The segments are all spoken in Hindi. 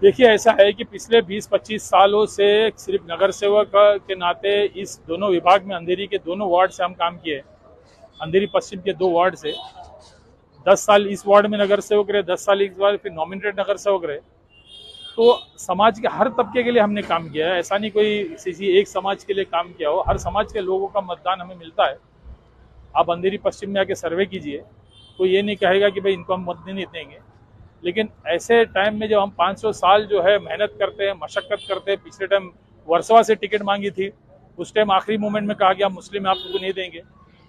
देखिए, ऐसा है कि पिछले 20-25 सालों से सिर्फ नगर सेवक के नाते इस दोनों विभाग में अंधेरी के दोनों वार्ड से हम काम किए। अंधेरी पश्चिम के 2 वार्ड से 10 साल इस वार्ड में नगर सेवक रहे, 10 साल इस वार्ड फिर नॉमिनेटेड नगर सेवक रहे। तो समाज के हर तबके के लिए हमने काम किया है। ऐसा नहीं कोई किसी एक समाज के लिए काम किया हो, हर समाज के लोगों का मतदान हमें मिलता है। आप अंधेरी पश्चिम में आके सर्वे कीजिए, कोई ये नहीं कहेगा कि भाई इनको हम मत नहीं देंगे। लेकिन ऐसे टाइम में जब हम 500 साल जो है मेहनत करते हैं, मशक्कत करते हैं, पिछले टाइम वर्सोवा से टिकट मांगी थी, उस टाइम आखिरी मोमेंट में कहा गया मुस्लिम आपको नहीं देंगे।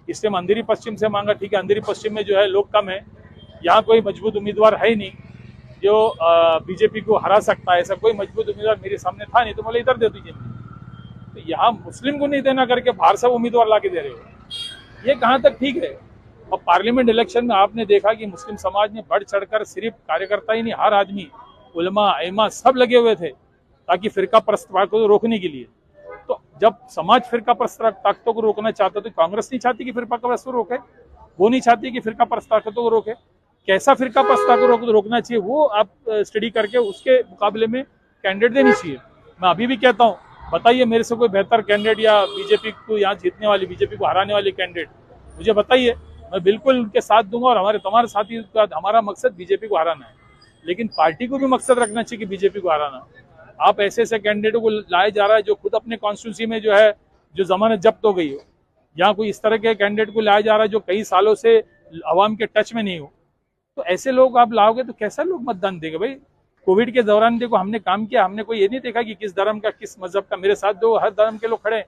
इस टाइम अंधेरी पश्चिम से मांगा, ठीक है अंधेरी पश्चिम में जो है लोग कम है, यहाँ कोई मजबूत उम्मीदवार है ही नहीं जो बीजेपी को हरा सकता है। ऐसा कोई मजबूत उम्मीदवार मेरे सामने था नहीं, तो बोले इधर दे दीजिए। तो यहाँ मुस्लिम को नहीं देना करके बाहर से उम्मीदवार ला के दे रहे हो, ये कहाँ तक ठीक है। और पार्लियामेंट इलेक्शन में आपने देखा कि मुस्लिम समाज ने बढ़ चढ़कर, सिर्फ कार्यकर्ता ही नहीं, हर आदमी, उलमा, अइमा सब लगे हुए थे ताकि फिरका परस्त ताकतों को रोकने के लिए। तो जब समाज फिरका परस्त ताकतों को रोकना चाहता तो कांग्रेस नहीं चाहती कि फिरका परस्त को रोके, वो नहीं चाहती कि फिरका परस्त ताकतों को रोके। कैसा फिरका परस्त को रोकना चाहिए वो आप स्टडी करके उसके मुकाबले में कैंडिडेट देनी चाहिए। मैं अभी भी कहता हूँ, बताइए मेरे से कोई बेहतर कैंडिडेट या बीजेपी को यहाँ जीतने वाली, बीजेपी को हराने वाली कैंडिडेट मुझे बताइए, मैं बिल्कुल उनके साथ दूंगा। और हमारे तमाम साथी का हमारा मकसद बीजेपी को हराना है, लेकिन पार्टी को भी मकसद रखना चाहिए कि बीजेपी को हराना। आप ऐसे ऐसे कैंडिडेटों को लाए जा रहा है जो खुद अपने कॉन्स्टिट्यूंसी में जो है जो जमानत जब्त हो गई हो, यहाँ कोई इस तरह के कैंडिडेट को लाया जा रहा है जो कई सालों से अवाम के टच में नहीं हो। तो ऐसे लोग आप लाओगे तो कैसा लोग मतदान देंगे भाई। कोविड के दौरान देखो हमने काम किया, हमने कोई ये नहीं देखा कि किस धर्म का किस मजहब का, मेरे साथ दो हर धर्म के लोग खड़े हैं।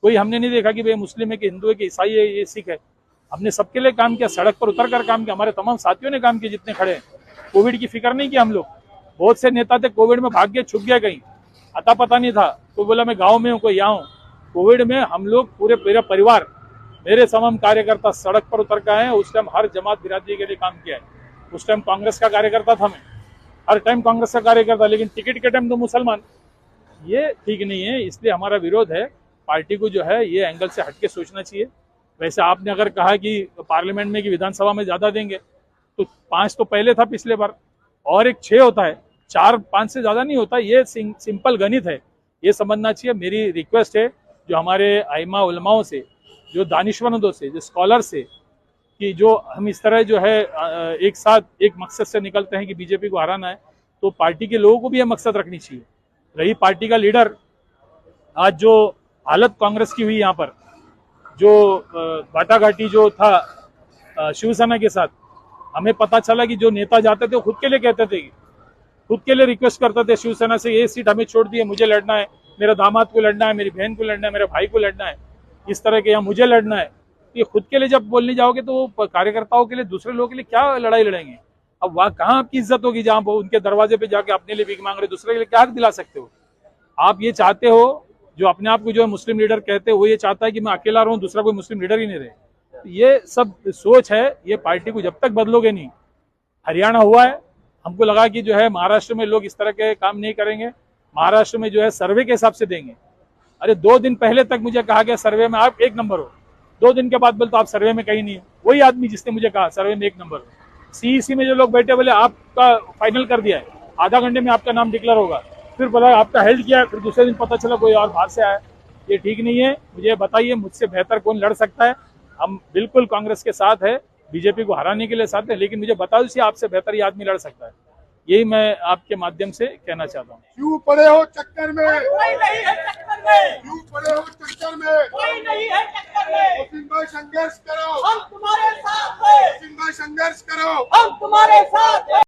कोई हमने नहीं देखा कि भाई मुस्लिम है कि हिंदू है कि ईसाई है ये सिख है, हमने सबके लिए काम किया, सड़क पर उतर कर काम किया। हमारे तमाम साथियों ने काम किया जितने खड़े हैं, कोविड की फिक्र नहीं की हम लोग। बहुत से नेता थे कोविड में भाग गए, छुप गया कहीं, अता पता नहीं था, कोई बोला मैं गाँव में हूँ, कोई यहाँ हूँ। कोविड में हम लोग पूरा परिवार, मेरे तमाम कार्यकर्ता सड़क पर उतर गए हैं। उस टाइम हर जमात बिरादरी के लिए काम किया है। उस टाइम कांग्रेस का कार्यकर्ता था मैं, हर टाइम कांग्रेस का कार्यकर्ता, लेकिन टिकट के टाइम तो मुसलमान, ये ठीक नहीं है। इसलिए हमारा विरोध है। पार्टी को जो है ये एंगल से हटके सोचना चाहिए। वैसे आपने अगर कहा कि पार्लियामेंट में कि विधानसभा में ज्यादा देंगे, तो 5 तो पहले था पिछले बार, और एक 6 होता है, 4-5 से ज्यादा नहीं होता। ये सिंपल गणित है, ये समझना चाहिए। मेरी रिक्वेस्ट है जो हमारे आइमा उलमाओं से, जो दानिशमंदों से, जो स्कॉलर से, कि जो हम इस तरह जो है एक साथ एक मकसद से निकलते हैं कि बीजेपी को हराना है, तो पार्टी के लोगों को भी यह मकसद रखनी चाहिए। रही पार्टी का लीडर, आज जो हालत कांग्रेस की हुई यहाँ पर, जो बाटाघाटी जो था शिवसेना के साथ, हमें पता चला कि जो नेता जाते थे वो खुद के लिए कहते थे, खुद के लिए रिक्वेस्ट करते थे शिवसेना से, ये सीट हमें छोड़ दिए, मुझे लड़ना है, मेरे दामाद को लड़ना है, मेरी बहन को लड़ना है, मेरे भाई को लड़ना है, इस तरह के यहाँ मुझे लड़ना है। ये खुद के लिए जब बोलने जाओगे तो कार्यकर्ताओं के लिए, दूसरे लोगों के लिए क्या लड़ाई लड़ेंगे। अब वहाँ कहाँ आपकी इज्जत होगी जहाँ उनके दरवाजे पे जाके अपने लिए भीख मांग रहे, दूसरे के लिए क्या हक दिला सकते हो। आप ये चाहते हो, जो अपने आप को जो है मुस्लिम लीडर कहते हैं, वो ये चाहता है कि मैं अकेला रहूं, दूसरा कोई मुस्लिम लीडर ही नहीं रहे। ये सब सोच है, ये पार्टी को जब तक बदलोगे नहीं। हरियाणा हुआ है, हमको लगा कि जो है महाराष्ट्र में लोग इस तरह के काम नहीं करेंगे, महाराष्ट्र में जो है सर्वे के हिसाब से देंगे। अरे 2 दिन पहले तक मुझे कहा गया सर्वे में आप 1 नंबर हो, 2 दिन के बाद बोलते आप सर्वे में कहीं नहीं है। वही आदमी जिसने मुझे कहा सर्वे में 1 नंबर हो। सीईसी में जो लोग बैठे बोले आपका फाइनल कर दिया है, आधा घंटे में आपका नाम डिक्लेयर होगा, फिर पता आपका हेल्थ किया, फिर दूसरे दिन पता चला कोई और बाहर से आया। ये ठीक नहीं है। मुझे बताइए मुझसे बेहतर कौन लड़ सकता है। हम बिल्कुल कांग्रेस के साथ है, बीजेपी को हराने के लिए साथ है, लेकिन मुझे बता दीजिए आपसे बेहतर ये आदमी लड़ सकता है। यही मैं आपके माध्यम से कहना चाहता हूँ। क्यों पड़े हो चक्कर में, कोई नहीं है चक्कर में, क्यों पड़े हो चक्कर में, कोई नहीं है चक्कर में। मोहसिन भाई संघर्ष करो, हम तुम्हारे साथ हैं, मोहसिन भाई संघर्ष करो। हम तुम्हारे साथ हैं।